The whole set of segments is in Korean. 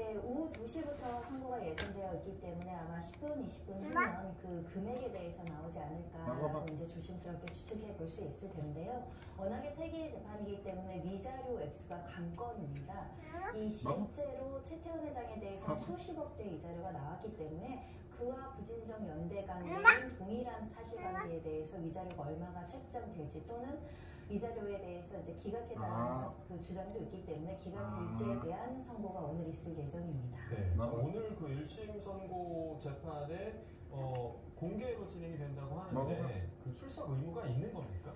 네, 오후 2시부터 선고가 예정되어 있기 때문에 아마 10분, 20분 후면 그 금액에 대해서 나오지 않을까라고 이제 조심스럽게 추측해 볼 수 있을 텐데요. 워낙에 세 개의 재판이기 때문에 위자료 액수가 관건입니다. 이 실제로 최태원 회장에 대해서 수십억 대의 위자료가 나왔기 때문에 그와 부진정 연대 관계인 동일한 사실관계에 대해서 위자료가 얼마가 책정될지 또는 위자료에 대해서 이제 기각 해달라는 그 주장도 있기 때문에 기각 일지에 대한 선고가 오늘 있을 예정입니다. 네, 오늘 그 1심 선고 재판에 공개로 진행이 된다고 하는데 그 출석 의무가 있는 겁니까?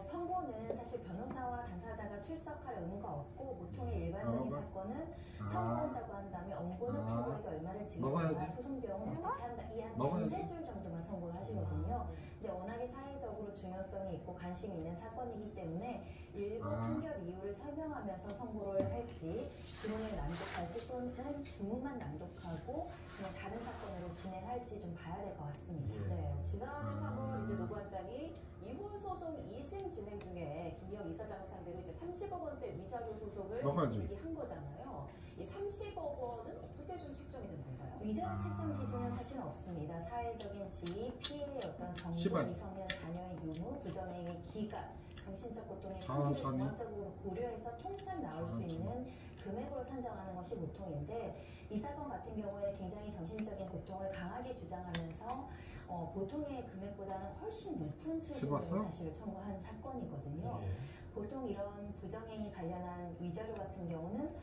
선고는 사실 변호사와 당사자가 출석할 의무가 없고 보통의 일반적인 사건은 선고한다고 한다면 원고는 피고에게 얼마를 지급한다, 소송 비용은 어떻게 한다 이 한 두세 줄 정도만 선고를 하시거든요. 근데 워낙에 사회적으로 중요성이 있고 관심이 있는 사건이기 때문에 일부 판결 이유를 설명하면서 선고를 할지 지문을 낭독할지 또는 주문만 낭독하고 그냥 다른 사건으로 진행할지 좀 봐야 될 것 같습니다. 네, 지난해 3월 이제 노 관장이 이혼 소송 2심 진행 중에 김기영 이사장을 상대로 이제 30억 원대 위자료 소송을 제기한 거잖아요. 이 30억 원은 어떻게 좀 책정이 된 건가요? 위자료 책정 기준은 사실 없습니다. 사회적인 지위, 피해의 어떤 정보, 미성년 자녀의 유무, 부정행위 기간, 정신적 고통의 크기를 종합적으로 고려해서 통산 나올 수 있는 금액으로 산정하는 것이 보통인데 이 사건 같은 경우에 굉장히 정신적인 고통을 강하게 주장하면서 보통의 금액보다는 훨씬 높은 수준으로 사실을 청구한 사건이거든요. 보통 이런 부정행위 관련한 위자료 같은 경우는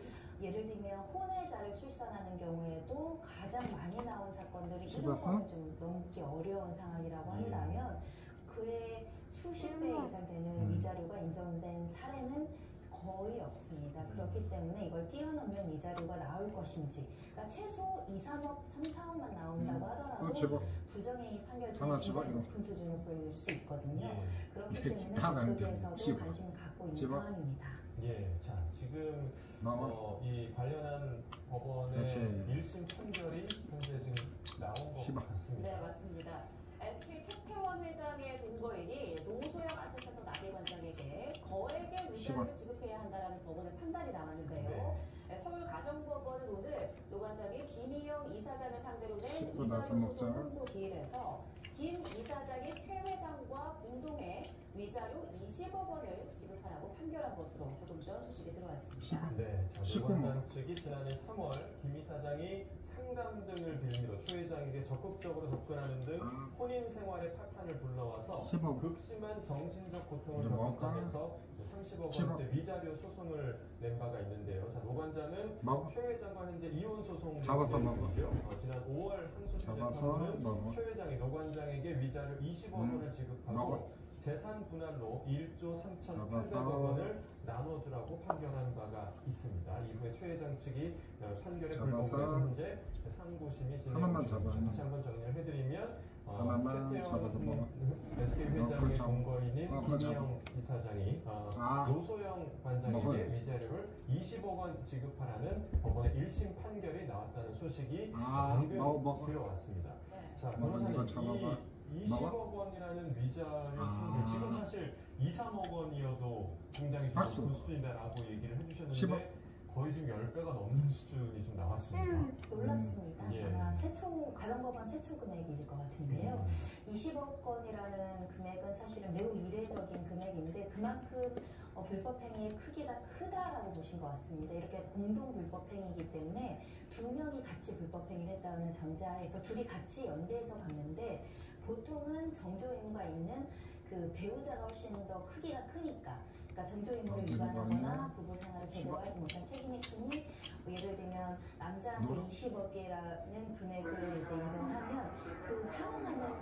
예를 들면 혼외자를 출산하는 경우에도 가장 많이 나온 사건들이 1억 원을 좀 넘기 어려운 상황이라고 한다면 그의 수십 배 이상 되는 위자료가 인정된 사례는 거의 없습니다. 그렇기 때문에 이걸 뛰어넘는 위자료가 나올 것인지, 그러니까 최소 2, 3억, 3, 4억만 나온다고 하더라도 부정행위 판결 중에 굉장히 높은 수준을 보일 수 있거든요. 그렇기 때문에 그쪽에서도 관심을 갖고 있는 상황입니다. 예, 자 지금 이 관련한 법원의 1심 판결이 현재 지금 나온 것 같습니다. 네, 맞습니다. SK 최태원 회장의 동거인이 노소영 아트센터 나비관장에게 거액의 위자료를 지급해야 한다는 법원의 판단이 나왔는데요. 서울가정법원은 오늘 노 관장이 김희영 이사장을 상대로 낸 위자료 소송 선고 기일에서 김 이사장이 최 회장과 공동의 위자료 20억 원을 지급하라고 판결한 것으로 조금 전 소식이 들어왔습니다. 네, 노 관장 측이 지난해 3월 김 이사장이 상담 등을 빌미로 최 회장에게 적극적으로 접근하는 등 혼인 생활의 파탄을 불러와서 극심한 정신적 고통을 겪었다면서 30억 원대 위자료 소송을 낸 바가 있는데요. 자, 노 관장은 최 회장과 현재 이혼 소송 중이죠. 지난 5월 항소심재판부는 최 회장이 노 관장에게 위자료 20억 원을 지급하고 재산 분할로 1조 3,800억 원을 나눠주라고 판결한 바가 있습니다. 이후에 최 회장 측이 판결에 불복해서 현재 상고심이 진행되고 있습니다. 다시 한번 정리를 해드리면 최태원 SK 회장의 동거인인 김희영 이사장이 노소영 관장에게 위자료를 20억 원 지급하라는 법원의 1심 판결이 나왔다는 소식이 방금 들어왔습니다. 자, 변호사님, 이 20억 원이라는 위자료 지금 사실 2, 3억 원이어도 굉장히 좋은 수준이다라고 얘기를 해주셨는데 거의 지금 10배가 넘는 수준이 지금 나왔습니다. 놀랍습니다. 아마 가정법원 최초 금액일 것 같은데요. 20억 원이라는 금액은 사실은 매우 이례적인 금액인데 그만큼 불법행위의 크기가 크다라고 보신 것 같습니다. 이렇게 공동 불법행위이기 때문에 두 명이 같이 불법행위를 했다는 전제하에서 둘이 같이 연대해서 갔는데 보통은 정조 의무가 있는 그 배우자가 훨씬 더 크기가 크니까, 그러니까 정조 의무를 위반하거나 부부 생활을 제대로 하지 못한 책임이 크니 예를 들면 남자한테 20억이라는 금액을 이제 인정을 하면 그 상응하는